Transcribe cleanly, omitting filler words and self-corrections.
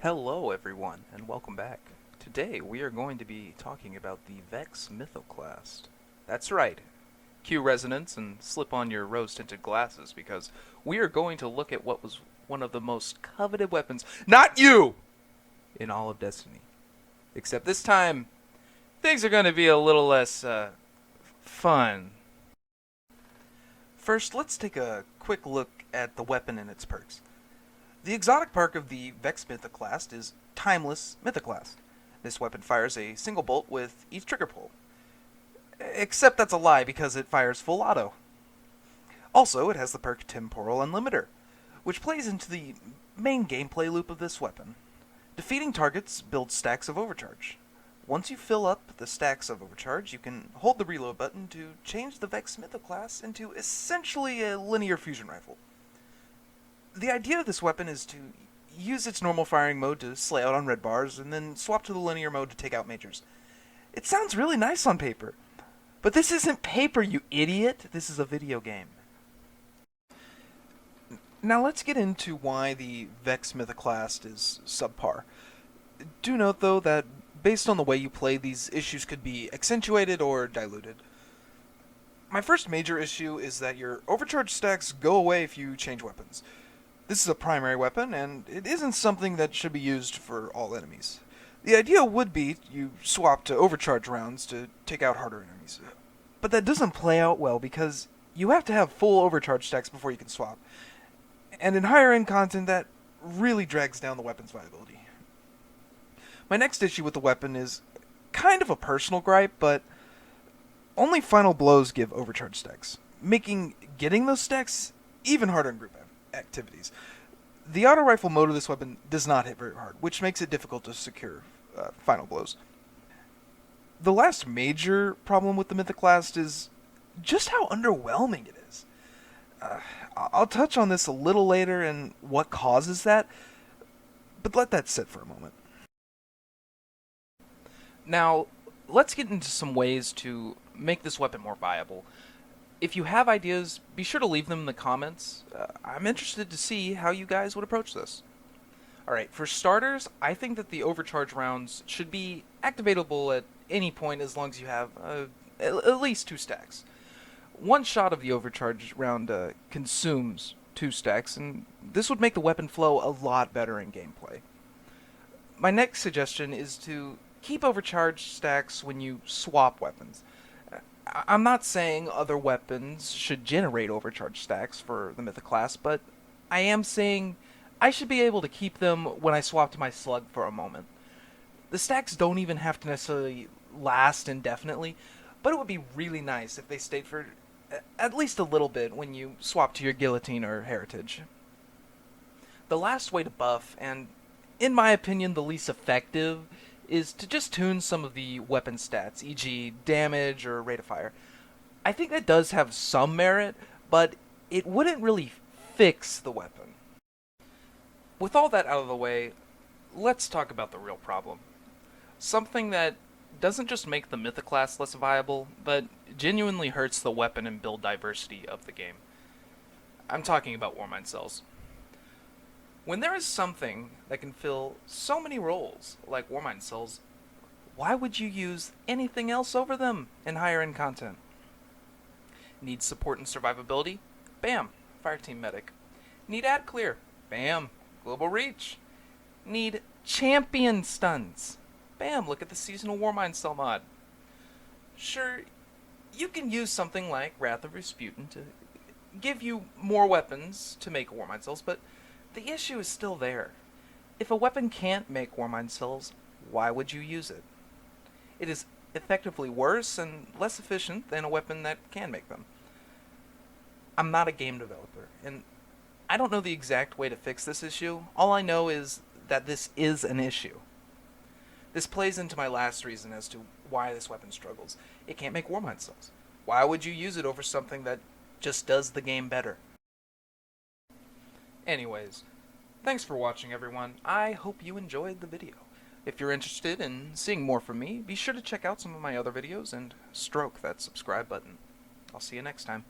Hello everyone, and welcome back. Today we are going to be talking about the Vex Mythoclast. That's right. Cue resonance and slip on your rose-tinted glasses because we are going to look at what was one of the most coveted weapons, not you, in all of Destiny. Except this time, things are going to be a little less, fun. First, let's take a quick look at the weapon and its perks. The exotic perk of the Vex Mythoclast is Timeless Mythoclast. This weapon fires a single bolt with each trigger pull. Except that's a lie because it fires full auto. Also, it has the perk Temporal Unlimiter, which plays into the main gameplay loop of this weapon. Defeating targets builds stacks of overcharge. Once you fill up the stacks of overcharge, you can hold the reload button to change the Vex Mythoclast into essentially a linear fusion rifle. The idea of this weapon is to use its normal firing mode to slay out on red bars, and then swap to the linear mode to take out majors. It sounds really nice on paper, but this isn't paper, you idiot! This is a video game. Now let's get into why the Vex Mythoclast is subpar. Do note, though, that based on the way you play, these issues could be accentuated or diluted. My first major issue is that your overcharge stacks go away if you change weapons. This is a primary weapon, and it isn't something that should be used for all enemies. The idea would be you swap to overcharge rounds to take out harder enemies. But that doesn't play out well because you have to have full overcharge stacks before you can swap. And in higher end content, that really drags down the weapon's viability. My next issue with the weapon is kind of a personal gripe, but only final blows give overcharge stacks, making getting those stacks even harder in group activities. The auto rifle mode of this weapon does not hit very hard, which makes it difficult to secure final blows. The last major problem with the Mythoclast is just how underwhelming it is. I'll touch on this a little later and what causes that, but let that sit for a moment. Now, let's get into some ways to make this weapon more viable. If you have ideas, be sure to leave them in the comments. I'm interested to see how you guys would approach this. Alright, for starters, I think that the overcharge rounds should be activatable at any point as long as you have at least 2 stacks. One shot of the overcharge round consumes 2 stacks, and this would make the weapon flow a lot better in gameplay. My next suggestion is to keep overcharge stacks when you swap weapons. I'm not saying other weapons should generate overcharge stacks for the Mythoclast, but I am saying I should be able to keep them when I swap to my slug for a moment. The stacks don't even have to necessarily last indefinitely, but it would be really nice if they stayed for at least a little bit when you swap to your guillotine or heritage. The last way to buff, and in my opinion the least effective, is to just tune some of the weapon stats, e.g. damage or rate of fire. I think that does have some merit, but it wouldn't really fix the weapon. With all that out of the way, let's talk about the real problem. Something that doesn't just make the Mythoclast less viable, but genuinely hurts the weapon and build diversity of the game. I'm talking about Warmind Cells. When there is something that can fill so many roles, like Warmind Cells, why would you use anything else over them in higher end content? Need support and survivability? Bam, Fireteam Medic. Need ad clear? Bam, Global Reach. Need champion stuns? Bam, look at the seasonal Warmind Cell mod. Sure, you can use something like Wrath of Rasputin to give you more weapons to make Warmind Cells, but the issue is still there. If a weapon can't make Warmind Cells, why would you use it? It is effectively worse and less efficient than a weapon that can make them. I'm not a game developer, and I don't know the exact way to fix this issue. All I know is that this is an issue. This plays into my last reason as to why this weapon struggles. It can't make Warmind Cells. Why would you use it over something that just does the game better? Anyways, thanks for watching everyone. I hope you enjoyed the video. If you're interested in seeing more from me, be sure to check out some of my other videos and stroke that subscribe button. I'll see you next time.